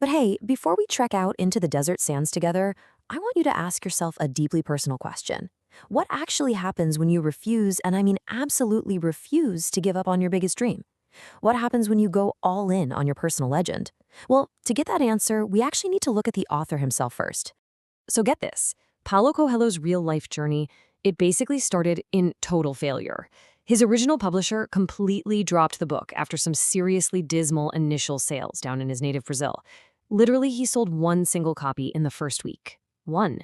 But hey, before we trek out into the desert sands together, I want you to ask yourself a deeply personal question. What actually happens when you refuse, and I mean absolutely refuse, to give up on your biggest dream? What happens when you go all in on your personal legend? Well, to get that answer, we actually need to look at the author himself first. So get this, Paulo Coelho's real-life journey, it basically started in total failure. His original publisher completely dropped the book after some seriously dismal initial sales down in his native Brazil. Literally, he sold one single copy in the first week. One.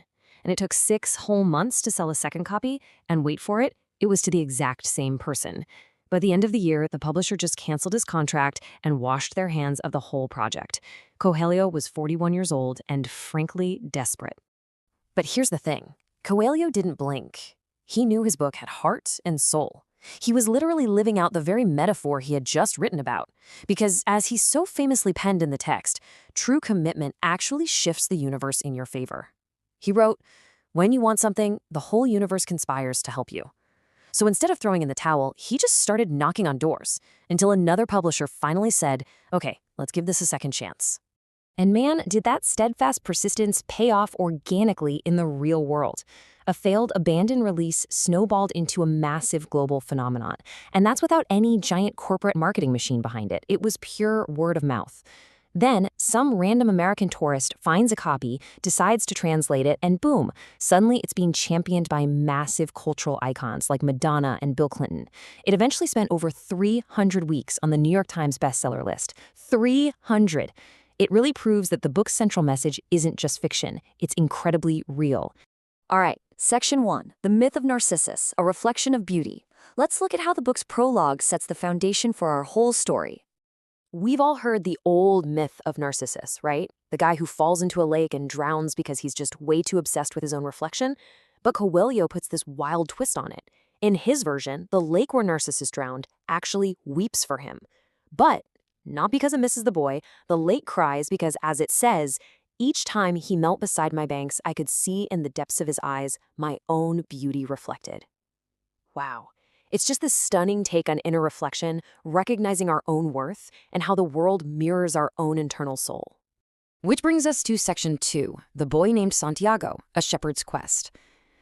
And it took 6 whole months to sell a second copy, and wait for it, it was to the exact same person. By the end of the year, the publisher just canceled his contract and washed their hands of the whole project. Coelho was 41 years old and frankly desperate. But here's the thing. Coelho didn't blink. He knew his book had heart and soul. He was literally living out the very metaphor he had just written about. Because as he so famously penned in the text, true commitment actually shifts the universe in your favor. He wrote, "When you want something, the whole universe conspires to help you." So instead of throwing in the towel, he just started knocking on doors until another publisher finally said, "Okay, let's give this a second chance." And man, did that steadfast persistence pay off organically in the real world. A failed abandoned release snowballed into a massive global phenomenon. And that's without any giant corporate marketing machine behind it. It was pure word of mouth. Then, some random American tourist finds a copy, decides to translate it, and boom, suddenly it's being championed by massive cultural icons like Madonna and Bill Clinton. It eventually spent over 300 weeks on the New York Times bestseller list. 300! It really proves that the book's central message isn't just fiction, it's incredibly real. All right, Section 1, The Myth of Narcissus, a Reflection of Beauty. Let's look at how the book's prologue sets the foundation for our whole story. We've all heard the old myth of Narcissus, right? The guy who falls into a lake and drowns because he's just way too obsessed with his own reflection. But Coelho puts this wild twist on it. In his version, the lake where Narcissus drowned actually weeps for him. But not because it misses the boy, the lake cries because, as it says, "Each time he knelt beside my banks, I could see in the depths of his eyes my own beauty reflected." Wow. It's just this stunning take on inner reflection, recognizing our own worth, and how the world mirrors our own internal soul. Which brings us to Section 2, The Boy Named Santiago, A Shepherd's Quest.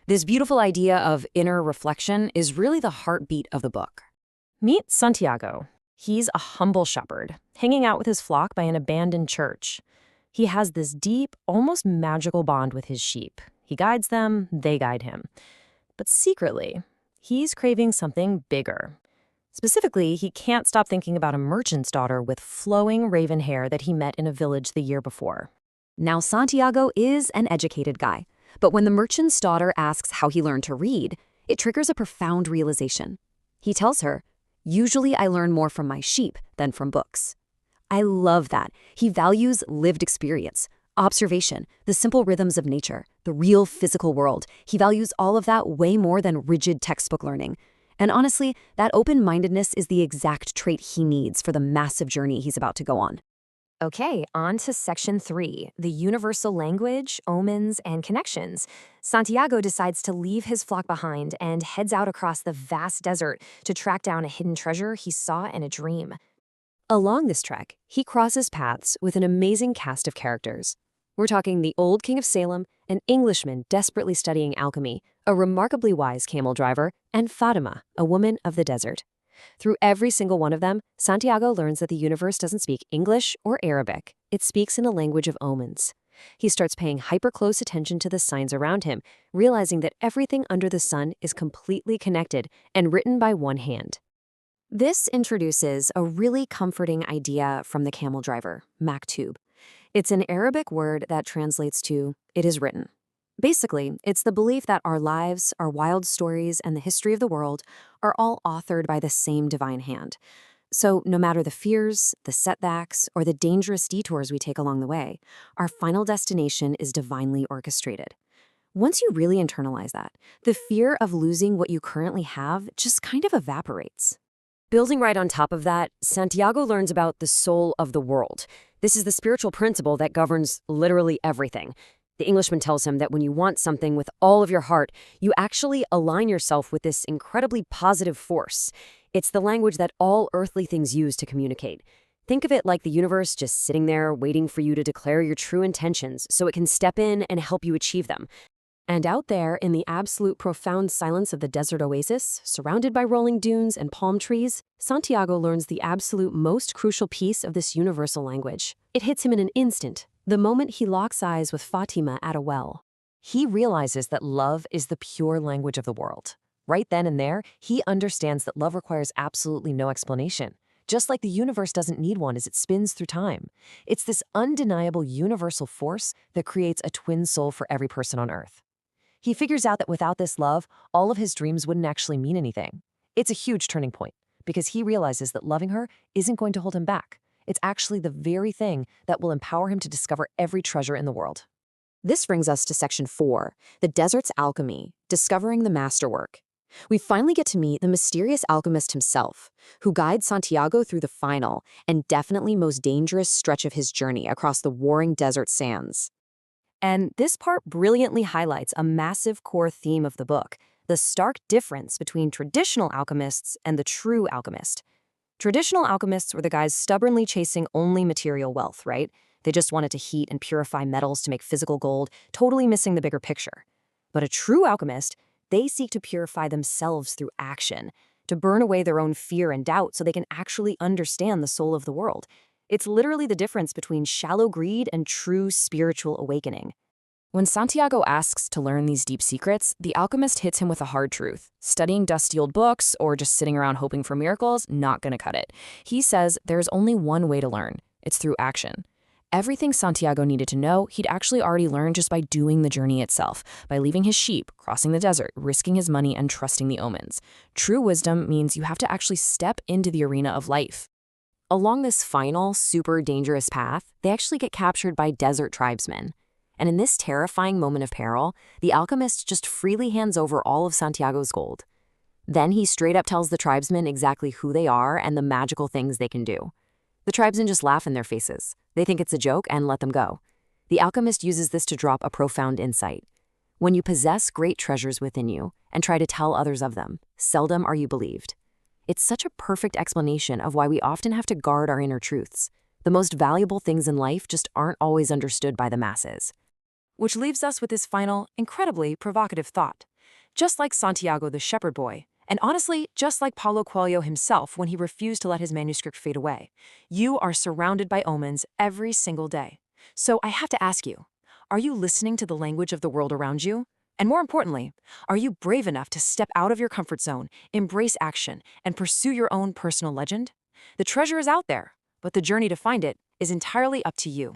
This beautiful idea of inner reflection is really the heartbeat of the book. Meet Santiago. He's a humble shepherd, hanging out with his flock by an abandoned church. He has this deep, almost magical bond with his sheep. He guides them, they guide him. But secretly, he's craving something bigger. Specifically, he can't stop thinking about a merchant's daughter with flowing raven hair that he met in a village the year before. Now, Santiago is an educated guy, but when the merchant's daughter asks how he learned to read, it triggers a profound realization. He tells her, "Usually I learn more from my sheep than from books." I love that. He values lived experience, observation, the simple rhythms of nature, the real physical world. He values all of that way more than rigid textbook learning. And honestly, that open-mindedness is the exact trait he needs for the massive journey he's about to go on. Okay, on to Section 3, the universal language, omens, and connections. Santiago decides to leave his flock behind and heads out across the vast desert to track down a hidden treasure he saw in a dream. Along this trek, he crosses paths with an amazing cast of characters. We're talking the old king of Salem, an Englishman desperately studying alchemy, a remarkably wise camel driver, and Fatima, a woman of the desert. Through every single one of them, Santiago learns that the universe doesn't speak English or Arabic. It speaks in a language of omens. He starts paying hyper-close attention to the signs around him, realizing that everything under the sun is completely connected and written by one hand. This introduces a really comforting idea from the camel driver, maktub. It's an Arabic word that translates to, "it is written." Basically, it's the belief that our lives, our wild stories, and the history of the world are all authored by the same divine hand. So no matter the fears, the setbacks, or the dangerous detours we take along the way, our final destination is divinely orchestrated. Once you really internalize that, the fear of losing what you currently have just kind of evaporates. Building right on top of that, Santiago learns about the soul of the world. This is the spiritual principle that governs literally everything. The Englishman tells him that when you want something with all of your heart, you actually align yourself with this incredibly positive force. It's the language that all earthly things use to communicate. Think of it like the universe just sitting there waiting for you to declare your true intentions so it can step in and help you achieve them. And out there, in the absolute profound silence of the desert oasis, surrounded by rolling dunes and palm trees, Santiago learns the absolute most crucial piece of this universal language. It hits him in an instant, the moment he locks eyes with Fatima at a well. He realizes that love is the pure language of the world. Right then and there, he understands that love requires absolutely no explanation. Just like the universe doesn't need one as it spins through time. It's this undeniable universal force that creates a twin soul for every person on Earth. He figures out that without this love, all of his dreams wouldn't actually mean anything. It's a huge turning point, because he realizes that loving her isn't going to hold him back. It's actually the very thing that will empower him to discover every treasure in the world. This brings us to Section 4, The Desert's Alchemy, Discovering the Masterwork. We finally get to meet the mysterious alchemist himself, who guides Santiago through the final and definitely most dangerous stretch of his journey across the warring desert sands. And this part brilliantly highlights a massive core theme of the book, the stark difference between traditional alchemists and the true alchemist. Traditional alchemists were the guys stubbornly chasing only material wealth, right? They just wanted to heat and purify metals to make physical gold, totally missing the bigger picture. But a true alchemist, they seek to purify themselves through action, to burn away their own fear and doubt so they can actually understand the soul of the world. It's literally the difference between shallow greed and true spiritual awakening. When Santiago asks to learn these deep secrets, the alchemist hits him with a hard truth. Studying dusty old books or just sitting around hoping for miracles, not gonna cut it. He says there's only one way to learn. It's through action. Everything Santiago needed to know, he'd actually already learned just by doing the journey itself, by leaving his sheep, crossing the desert, risking his money, and trusting the omens. True wisdom means you have to actually step into the arena of life. Along this final, super dangerous path, they actually get captured by desert tribesmen. And in this terrifying moment of peril, the alchemist just freely hands over all of Santiago's gold. Then he straight up tells the tribesmen exactly who they are and the magical things they can do. The tribesmen just laugh in their faces. They think it's a joke and let them go. The alchemist uses this to drop a profound insight. When you possess great treasures within you and try to tell others of them, seldom are you believed. It's such a perfect explanation of why we often have to guard our inner truths. The most valuable things in life just aren't always understood by the masses. Which leaves us with this final, incredibly provocative thought. Just like Santiago the shepherd boy, and honestly, just like Paulo Coelho himself when he refused to let his manuscript fade away, you are surrounded by omens every single day. So I have to ask you, are you listening to the language of the world around you? And more importantly, are you brave enough to step out of your comfort zone, embrace action, and pursue your own personal legend? The treasure is out there, but the journey to find it is entirely up to you.